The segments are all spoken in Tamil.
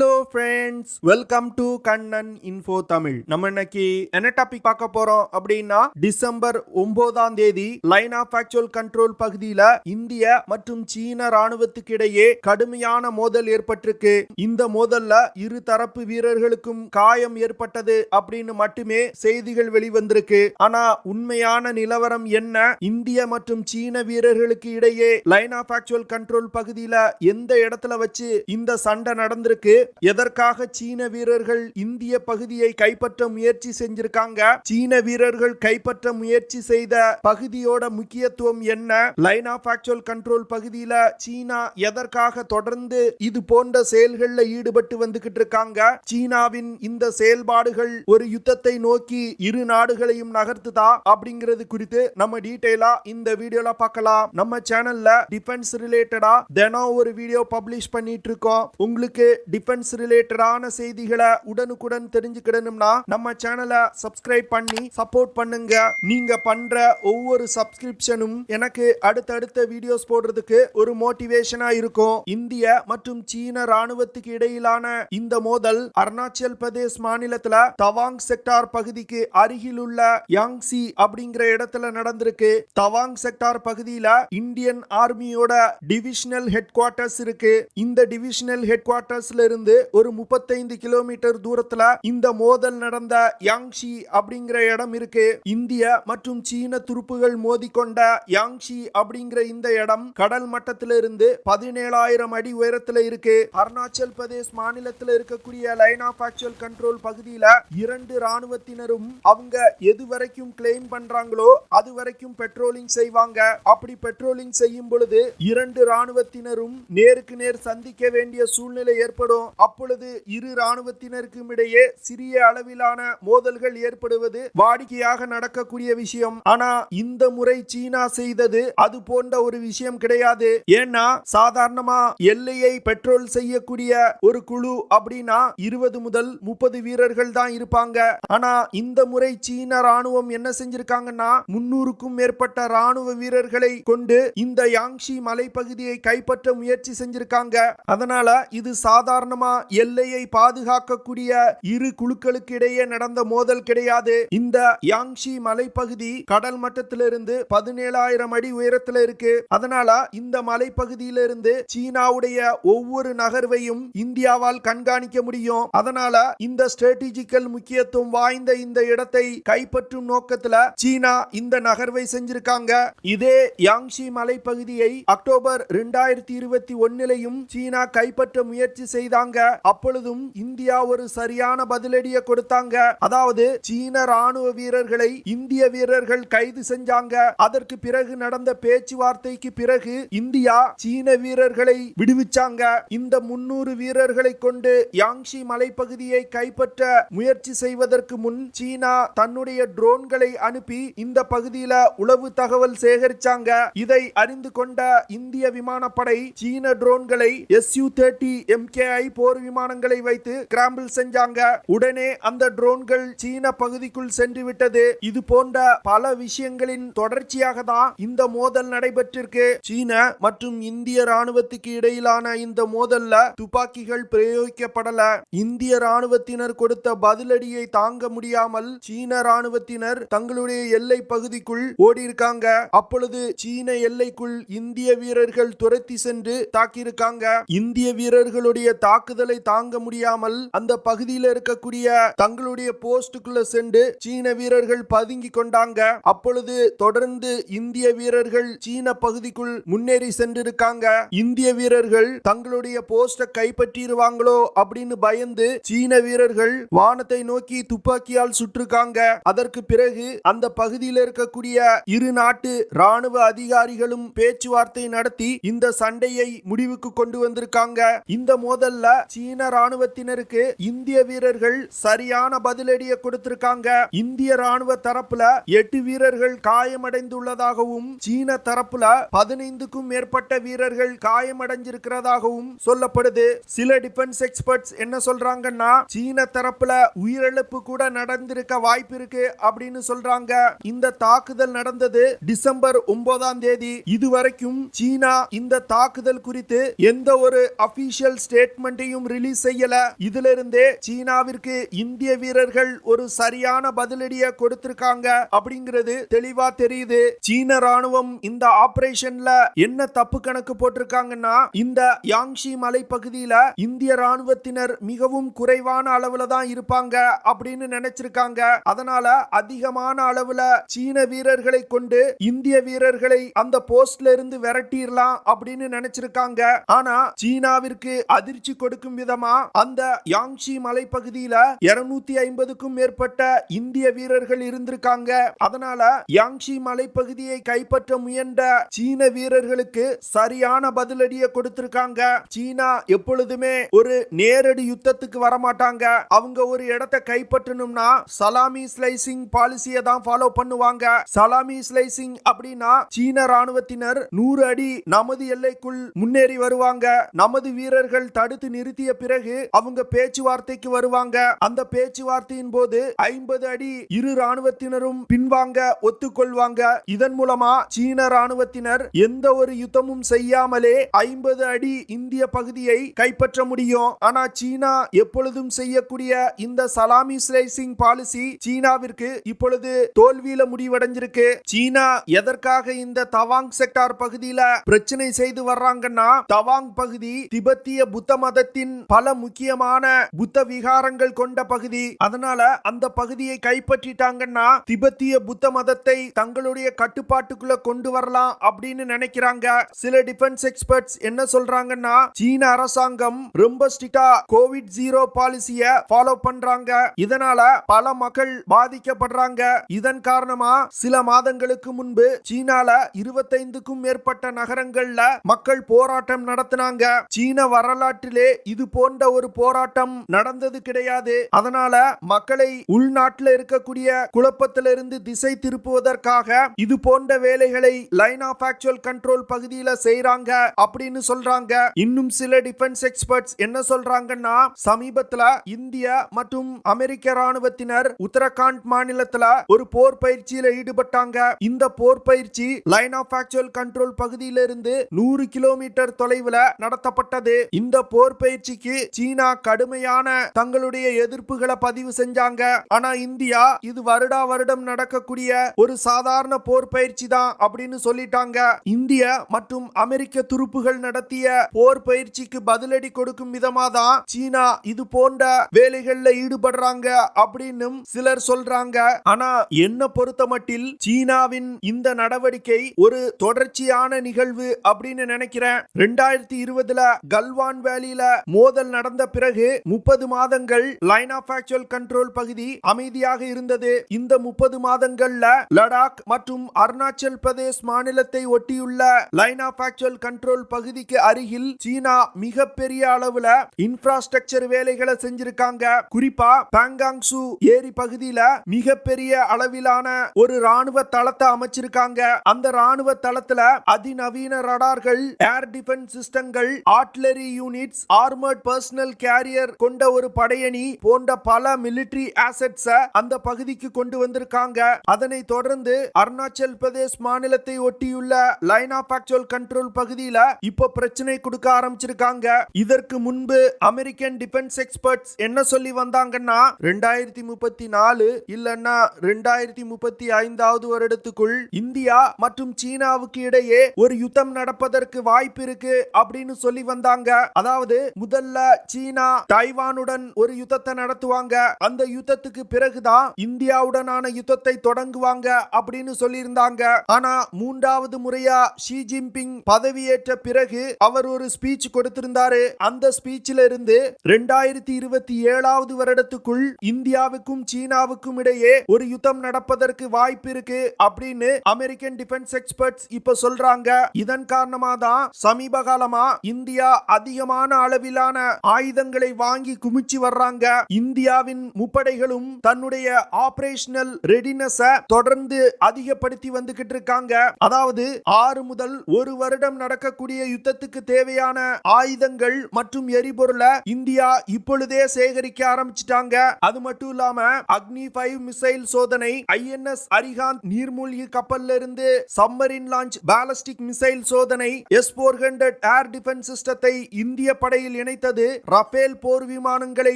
Hello friends, welcome to Kannan info Tamil. நம்ம இன்னைக்கு என்ன டாபிக் பார்க்க போறோம் அப்படின்னா, டிசம்பர் 9ஆம் தேதி லைன் ஆஃப் ஆக்சுவல் கண்ட்ரோல் பகுதியில இந்திய மற்றும் சீன ராணுவத்துக்கு இடையே கடுமையான மோதல் ஏற்பட்டிருக்கு. இந்த மோதல்ல இரு தரப்பு வீரர்களுக்கும் காயம் ஏற்பட்டது அப்படின்னு மட்டுமே செய்திகள் வெளிவந்திருக்கு. ஆனா உண்மையான நிலவரம் என்ன? இந்திய மற்றும் சீன வீரர்களுக்கு இடையே லைன் ஆஃப் ஆக்சுவல் கண்ட்ரோல் பகுதியில எந்த இடத்துல வச்சு இந்த சண்டை நடந்திருக்கு? எதற்காக சீன வீரர்கள் இந்திய பகுதியை கைப்பற்ற முயற்சி செஞ்சிருக்காங்க? சீன வீரர்கள் கைப்பற்ற முயற்சி செய்த பகுதியோட முக்கியத்துவம் என்ன? லைன் ஆஃப் ஆக்சுவல் கண்ட்ரோல் பகுதியில சீனா எதற்காக தொடர்ந்து இது போன்ற செயல்களில் ஈடுபட்டு வந்துகிட்டு இருக்காங்க? சீனாவின் இந்த செயல்பாடுகள் ஒரு யுத்தத்தை நோக்கி இரு நாடுகளையும் நகர்த்துதா அப்படிங்கிறது குறித்து நம்ம டீடைலா இந்த வீடியோல பார்க்கலாம். நம்ம சேனல்ல டிஃபென்ஸ் ரிலேட்டடா தினம் ஒரு வீடியோ பப்ளிஷ் பண்ணிட்டு இருக்கோம். உங்களுக்கு டிஃபென்ஸ் ரிலேட்டடான செய்திகளை உடனுக்குடன் தெரிஞ்சுக்கிடணும்னா நம்ம சேனலை சப்ஸ்கிரைப் பண்ணி சப்போர்ட் பண்ணுங்க. நீங்க பண்ற ஒவ்வொரு சப்ஸ்கிரிப்ஷனும் எனக்கு அடுத்தடுத்த வீடியோஸ் போடுறதுக்கு ஒரு மோட்டிவேஷனா இருக்கும். இந்திய மற்றும் சீன ராணுவத்துக்கு இடையிலான இந்த மோதல் அருணாச்சல் பிரதேஷ் மாநிலத்துல தவாங் செக்டார் பகுதிக்கு அருகில் உள்ள யாங்சி அப்படிங்கிற இடத்துல நடந்திருக்கு. தவாங் செக்டார் பகுதியில இந்தியன் ஆர்மியோட டிவிஷனல் ஹெட் குவார்டர்ஸ் இருக்கு. இந்த டிவிஷனல் ஹெட் குவார்டர்ஸ்ல இருந்து ஒரு 35 கிலோமீட்டர் தூரத்துல இந்த மோதல் நடந்த யாங்ஷி அப்படிங்கிற இடம் இருக்கு. இந்திய மற்றும் சீன துருப்புகள் மோதிக்கொண்ட யாங்ஷி அப்படிங்கிற இந்த இடம் கடல் மட்டத்திலிருந்து 17,000 அடி உயரத்துல இருக்கு. அருணாச்சல் பிரதேஷ் மாநிலத்தில் இருக்கக்கூடிய லைன் ஆஃப் ஆக்சுவல் கண்ட்ரோல் பகுதியில இரண்டு ராணுவத்தினரும் அவங்க எது வரைக்கும் கிளைம் பண்றாங்களோ அது வரைக்கும் பெட்ரோலிங் செய்வாங்க. அப்படி பெட்ரோலிங் செய்யும் பொழுது இரண்டு ராணுவத்தினரும் நேருக்கு நேர் சந்திக்க வேண்டிய சூழ்நிலை ஏற்படும். அப்பொழுது இரு ராணுவத்தினருக்கும் இடையே சிறிய அளவிலான மோதல்கள் ஏற்படுவது வாடிக்கையாக நடக்கக்கூடிய விஷயம். ஆனா இந்த முறை சீனா செய்தது அது போன்ற ஒரு விஷயம் கிடையாது. ஏன்னா சாதாரணமா எல்லையை பெட்ரோல் செய்யக்கூடிய ஒரு குழு அப்படின்னா 20 முதல் 30 வீரர்கள் தான் இருப்பாங்க. ஆனா இந்த முறை சீன ராணுவம் என்ன செஞ்சிருக்காங்கன்னா 300க்கும் மேற்பட்ட ராணுவ வீரர்களை கொண்டு இந்த யாங்ஷி மலைப்பகுதியை கைப்பற்ற முயற்சி செஞ்சிருக்காங்க. அதனால இது சாதாரணமா எல்லையை பாதுகாக்கக்கூடிய இரு குழுக்களுக்கு இடையே நடந்த மோதல் கிடையாது. இந்த யாங்ஷி மலைப்பகுதி கடல் மட்டத்திலிருந்து 17,000 அடி உயரத்தில் இருக்கு. அதனால இந்த மலைப்பகுதியிலிருந்து சீனாவுடைய ஒவ்வொரு நகர்வையும் இந்தியாவால் கண்காணிக்க முடியும். அதனால இந்த ஸ்ட்ராட்டஜிக்கல் முக்கியத்துவம் வாய்ந்த இந்த இடத்தை கைப்பற்றும் நோக்கத்துல சீனா இந்த நகர்வை செஞ்சிருக்காங்க. இதே யாங்ஷி மலைப்பகுதியை அக்டோபர் 2021 சீனா கைப்பற்ற முயற்சி செய்தாங்க. அப்பொழுதும் இந்தியா ஒரு சரியான பதிலடியை கொடுத்தாங்க. அதாவது சீன ராணுவ வீரர்களை இந்திய வீரர்கள் கைது செஞ்சாங்க. அதற்கு பிறகு நடந்த பேச்சுவார்த்தைக்கு பிறகு இந்தியா சீன வீரர்களை விடுவிச்சாங்க. இந்த 300 வீரர்களை கொண்டு யாங்ஷி மலைப்பகுதியை கைப்பற்ற முயற்சி செய்வதற்கு முன் சீனா தன்னுடைய ட்ரோன்களை அனுப்பி இந்த பகுதியில உளவு தகவல் சேகரிச்சாங்க. இதை அறிந்து கொண்ட இந்திய விமானப்படை சீன ட்ரோன்களை Su-30 MKI போர் விமானங்களை வைத்து கிராம்பிள் செஞ்சாங்க. உடனே அந்த ட்ரோன்கள் சீன பகுதிக்குள் சென்று விட்டது. இது போன்ற பல விஷயங்களின் தொடர்ச்சியாக தான் இந்த மோதல் நடைபெற்றிருக்கு. சீன மற்றும் இந்திய ராணுவத்துக்கு இடையிலான இந்த மோதல்ல துப்பாக்கிகள் பிரயோகிக்கப்படல. இந்திய ராணுவத்தினர் கொடுத்த பதிலடியை தாங்க முடியாமல் சீன ராணுவத்தினர் தங்களுடைய எல்லை பகுதிக்குள் ஓடி இருக்காங்க. அப்பொழுது சீன எல்லைக்குள் இந்திய வீரர்கள் துரத்தி சென்று தாக்கியிருக்காங்க. இந்திய வீரர்களுடைய தாக்குதலை தாங்க முடியாமல் அந்த பகுதியில் இருக்கக்கூடிய தங்களுடைய போஸ்டுக்குள்ள சென்று சீன வீரர்கள் பதுங்கி கொண்டாங்க. அப்பொழுது தொடர்ந்து இந்திய வீரர்கள் சீன பகுதிக்குள் முன்னேறி சென்றிருக்காங்க. இந்திய வீரர்கள் தங்களுடைய போஸ்ட கைப்பற்றிடுவாங்களோ அப்படின்னு பயந்து சீன வீரர்கள் வானத்தை நோக்கி துப்பாக்கியால் சுட்டிருக்காங்க. அதற்கு பிறகு அந்த பகுதியில் இருக்கக்கூடிய இரு நாட்டு ராணுவ அதிகாரிகளும் பேச்சுவார்த்தை நடத்தி இந்த சண்டையை முடிவுக்கு கொண்டு வந்திருக்காங்க. இந்த மோதல்ல சீன ராணுவத்தினருக்கு இந்திய வீரர்கள் சரியான பதிலடியை கொடுத்திருக்காங்க. இந்திய ராணுவ தரப்புல 8 வீரர்கள் காயமடைந்துள்ளதாகவும் சீன தரப்புல 15க்கும் மேற்பட்ட வீரர்கள் காயமடைஞ்சிருக்கிறதாகவும் சொல்லப்படுது. சில டிஃபென்ஸ் எக்ஸ்பர்ட்ஸ் என்ன சொல்றாங்கன்னா சீன தரப்புல உயிரிழப்பு கூட நடந்திருக்க வாய்ப்பு இருக்கு அப்படின்னு சொல்றாங்க. இந்த தாக்குதல் நடந்தது டிசம்பர் 9ஆம் தேதி. இதுவரைக்கும் சீனா இந்த தாக்குதல் குறித்து எந்த ஒரு அபிஷியல் ஸ்டேட்மெண்ட் எதையும் ரிலீஸ் செய்யல. இதுல இருந்தே சீனாவிற்கு இந்திய வீரர்கள் ஒரு சரியான பதிலடியை கொடுத்திருக்காங்க அப்படிங்கிறது தெளிவா தெரியுது. சீன ராணுவம் இந்த ஆபரேஷன்ல என்ன தப்பு கணக்கு போட்டிருக்காங்கன்னா, இந்த யாங்ஷி மலைப்பகுதியில இந்திய ராணுவத்தினர் மிகவும் குறைவான அளவுல தான் இருப்பாங்க அப்படின்னு நினைச்சிருக்காங்க. அதனால அதிகமான அளவுல சீன வீரர்களை கொண்டு இந்திய வீரர்களை அந்த போஸ்ட்ல இருந்து விரட்டிடலாம் அப்படின்னு நினைச்சிருக்காங்க. ஆனா சீனாவிற்கு அதிர்ச்சி கொடுக்கும் விதமா அந்த யாங்ஷி மலைப்பகுதியில 250க்கும் மேற்பட்ட இந்திய வீரர்கள் இருந்திருக்காங்க. அதனால யாங்ஷி மலைப்பகுதியை கைப்பற்ற முயன்ற சீன வீரர்களுக்கு சரியான பதிலடியை கொடுத்திருக்காங்க. சீனா எப்பொழுதுமே ஒரு நேரடி யுத்தத்துக்கு வரமாட்டாங்க. அவங்க ஒரு இடத்தை கைப்பற்றணும்னா சலாமி ஸ்லைசிங் பாலிசியை தான் ஃபாலோ பண்ணுவாங்க. சலாமி ஸ்லைசிங் அப்படின்னா சீன ராணுவத்தினர் 100 அடி நமது எல்லைக்குள் முன்னேறி வருவாங்க. நமது வீரர்கள் தடுத்து நிறுத்திய பிறகு அவங்க பேச்சுவார்த்தைக்கு வருவாங்க. அந்த பேச்சுவார்த்தையின் போது 50 அடி இரு ராணுவத்தினரும் பின்வாங்க ஒத்துக்கொள்வாங்க. இதன் மூலமா சீன ராணுவத்தினர் எந்த ஒரு யுத்தமும் செய்யாமலே 50 அடி இந்திய பகுதியை கைப்பற்ற முடியும். ஆனா சீனா எப்பொழுதும் செய்யக்கூடிய இந்த சலாமி ஸ்லைசிங் பாலிசி சீனாவிற்கு இப்பொழுது தோல்வியில முடிவடைஞ்சிருக்கு. சீனா எதற்காக இந்த தவாங் செக்டார் பகுதியில பிரச்சனை செய்து வர்றாங்கன்னா, தவாங் பகுதி திபெத்திய புத்த மதத்தின் பல முக்கியமான புத்த விகாரங்கள் கொண்ட பகுதி. அதனால அந்த பகுதியை கைப்பற்றிட்டாங்கன்னா திபெத்திய புத்த மதத்தை தங்களுடைய கட்டுப்பாட்டுக்குள்ள கொண்டு வரலாம் அப்படின்னு நினைக்கிறாங்க. சில டிஃபென்ஸ் எக்ஸ்பர்ட்ஸ் என்ன சொல்றாங்கன்னா, சீன அரசாங்கம் ரொம்ப ஸ்ட்ரிக்ட்டா கோவிட்-0 பாலிசியை ஃபாலோ பண்றாங்க. இதனால பல மக்கள் பாதிக்கப்படுறாங்க. இதன் காரணமா சில மாதங்களுக்கு முன்பு சீனால 25க்கும் மேற்பட்ட நகரங்கள்ல மக்கள் போராட்டம் நடத்தினாங்க. சீன வரலாற்றிலே இது போன்ற ஒரு போராட்டம் நடந்தது கிடையாது. அதனால மக்களை உள்நாட்டில் இருக்கக்கூடிய குழப்பத்திலிருந்து திசை திருப்புவதற்காக இது போன்ற வேலைகளை லைன் ஆஃப் ஆக்சுவல் கண்ட்ரோல் பகுதியில செய்றாங்க அப்படின்னு சொல்றாங்க. இன்னும் சில டிஃபென்ஸ் எக்ஸ்பர்ட்ஸ் என்ன சொல்றாங்கன்னா, சமீபத்துல இந்திய மற்றும் அமெரிக்க ராணுவத்தினர் உத்தரகாண்ட் மாநிலத்துல ஒரு போர் பயிற்சியில ஈடுபட்டாங்க. இந்த போர் பயிற்சி லைன் ஆஃப் ஆக்சுவல் கண்ட்ரோல் பகுதியிலிருந்து 100 கிலோமீட்டர் தொலைவுல நடத்தப்பட்டது. இந்த போர் பயிற்சிக்கு சீனா கடுமையான தங்களுடைய எதிர்ப்புகளை பதிவு செஞ்சாங்க. ஆனா இந்தியா இது வருடா வருடம் நடக்கக்கூடிய ஒரு சாதாரண போர் பயிற்சி தான் அப்படின்னு சொல்லிட்டாங்க. இந்திய மற்றும் அமெரிக்க துருப்புகள் நடத்திய போர் பயிற்சிக்கு பதிலடி கொடுக்கும் விதமா தான் சீனா இது போன்ற வேலைகள்ல ஈடுபடுறாங்க அப்படின்னு சிலர் சொல்றாங்க. ஆனா என்ன பொறுத்த மட்டில் சீனாவின் இந்த நடவடிக்கை ஒரு தொடர்ச்சியான நிகழ்வு அப்படின்னு நினைக்கிறேன். 2020ல கல்வான் வேலியில மோதல் நடந்த பிறகு 30 மாதங்கள் லைன் ஆஃப் ஆக்சுவல் கண்ட்ரோல் பகுதி அமைதியாக இருந்தது. இந்த 30 மாதங்கள்ல லடாக் மற்றும் அருணாச்சல் பிரதேஷ் மாநிலத்தை ஒட்டியுள்ள லைன் ஆஃப் ஆக்சுவல் கண்ட்ரோல் பகுதிக்கு அருகில் சீனா மிகப்பெரிய அளவுல இன்ஃப்ராஸ்ட்ரக்சர் வேலைகளை செஞ்சிருக்காங்க. குறிப்பா பாங்காங்சு ஏரி பகுதியில மிகப்பெரிய அளவிலான ஒரு ராணுவ தளத்தை அமைச்சிருக்காங்க. அந்த ராணுவ தளத்துல அதிநவீன ரடார்கள், ஏர் டிஃபென்ஸ் சிஸ்டங்கள், artillery units, armoured personnel carrier கொண்ட ஒரு படையணி போன்ற பல மிலிட்டரி அசெட்ஸ் அந்த பகுதிக்கு கொண்டு வந்திருக்காங்க. அதனை தொடர்ந்து அருணாச்சல் பிரதேஷ் மாநிலத்தை ஒட்டியுள்ள லைன் ஆஃப் ஆக்சுவல் கண்ட்ரோல் பகுதியில இப்ப பிரச்சனை கொடுக்க ஆரம்பிச்சிருக்காங்க. இதற்கு முன்பு அமெரிக்கன் டிஃபென்ஸ் எக்ஸ்பர்ட்ஸ் என்ன சொல்லி வந்தாங்கன்னா, 2034 இல்லன்னா 2035வது வருடத்துக்குள் இந்தியா மற்றும் சீனாவுக்கு இடையே ஒரு யுத்தம் நடப்பதற்கு வாய்ப்பு இருக்கு அப்படின்னு சொல்லி வந்தாங்க. அதாவது முதல்ல சீனா தைவானுடன் ஒரு யுத்தத்தை நடத்துவாங்க. அந்த யுத்தத்துக்கு பிறகுதான் இந்தியாவுடனான யுத்தத்தை தொடங்குவாங்க அப்படின்னு சொல்லியிருந்தாங்க. ஆனா 3வது முறையா ஷி ஜின்பிங் பதவியேற்ற பிறகு அவர் ஒரு ஸ்பீச் கொடுத்திருந்தாரு. அந்த ஸ்பீச்சில் இருந்து 2027வது வருடத்துக்குள் இந்தியாவுக்கும் சீனாவுக்கும் இடையே ஒரு யுத்தம் நடப்பதற்கு வாய்ப்பு இருக்கு அப்படின்னு அமெரிக்கன் டிஃபென்ஸ் எக்ஸ்பர்ட்ஸ் இப்ப சொல்றாங்க. இதன் காரணமா தான் சமீப காலமா இந்தியா அதிகமான அளவிலான ஆயுதங்களை வாங்கி குமிச்சு வர்றாங்க. இந்தியாவின் முப்படைகளும் தன்னுடைய ஆபரேஷனல் ரெடினஸ் தொடர்ந்து அதிகப்படுத்தி வந்துகிட்டு இருக்காங்க. அதாவது 6 முதல் 1 வருடம் நடக்கக்கூடிய யுத்தத்துக்கு தேவையான ஆயுதங்கள் மற்றும் எரிபொருளை இந்தியா இப்பொழுதே சேகரிக்க ஆரம்பிச்சிட்டாங்க. அது மட்டும் இல்லாம அக்னி 5 மிசைல் சோதனை, INS அரிகாந்த் நீர்மூழ்கி கப்பல்ல இருந்து சப்மரின் லான்ச் பாலிஸ்டிக் மிசைல் சோதனை, S-400 ஏர் டிஃபென்ஸ் சிஸ்டத்தை இந்திய படையில் படையில் இணைத்தது, ரஃபேல் போர் விமானங்களை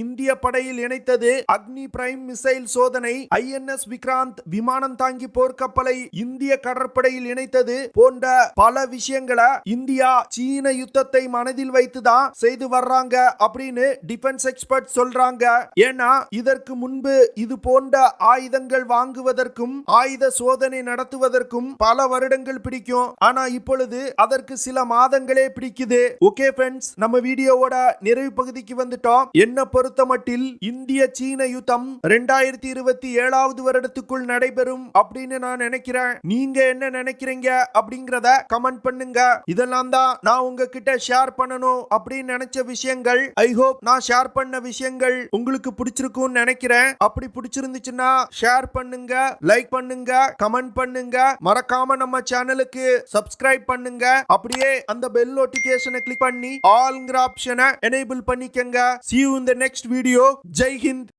இந்திய படையில் இணைத்தது, அக்னி பிரைம் மிசைல் சோதனை, INS விக்ராந்த் விமானம் தாங்கி போர்க்கப்பலை இந்திய கடற்படையில் இணைத்தது போன்ற பல விஷயங்களை இந்தியா சீன யுத்தத்தை மனதில் வைத்துதான் செய்து வர்றாங்க அப்படின்னு டிஃபென்ஸ் எக்ஸ்பர்ட் சொல்றாங்க. ஏன்னா இதற்கு முன்பு இது போன்ற ஆயுதங்கள் வாங்குவதற்கும் ஆயுத சோதனை நடத்துவதற்கும் பல வருடங்கள் பிடிக்கும். ஆனா இப்பொழுது அதற்கு சில மாதங்களே பிடிக்குது. ஓகே ஃப்ரெண்ட்ஸ், நம்ம வீடியோவோட நிறைவு பகுதிக்கு வந்துட்டோம். என்ன பொறுத்தமட்டில் இந்திய சீன யுத்தம் 2027 வருடத்துக்குள் நடைபெறும் அப்படின்னு நான் நினைக்கிறேன். நீங்க என்ன நினைக்கிறீங்க அப்படிங்கறத கமெண்ட் பண்ணுங்க. இதெல்லாம் தான் நான் உங்ககிட்ட ஷேர் பண்ணணும் அப்படின்னு நினைச்ச விஷயங்கள். ஐ ஹோப் நான் ஷேர் பண்ண விஷயங்கள் உங்களுக்கு பிடிச்சிருக்கும்னு நினைக்கிறேன். அப்படி பிடிச்சிருந்துச்சுன்னா ஷேர் பண்ணுங்க, லைக் பண்ணுங்க, கமெண்ட் பண்ணுங்க. மறக்காம நம்ம சேனலுக்கு சப்ஸ்கிரைப் பண்ணுங்க. அப்படியே அந்த பெல் நோட்டிபிகேஷனை கிளிக் பண்ணி ஆல்ங்கிற ஆப்ஷனை எனேபிள் பண்ணிக்கங்க. See you in the next video. Jai Hind.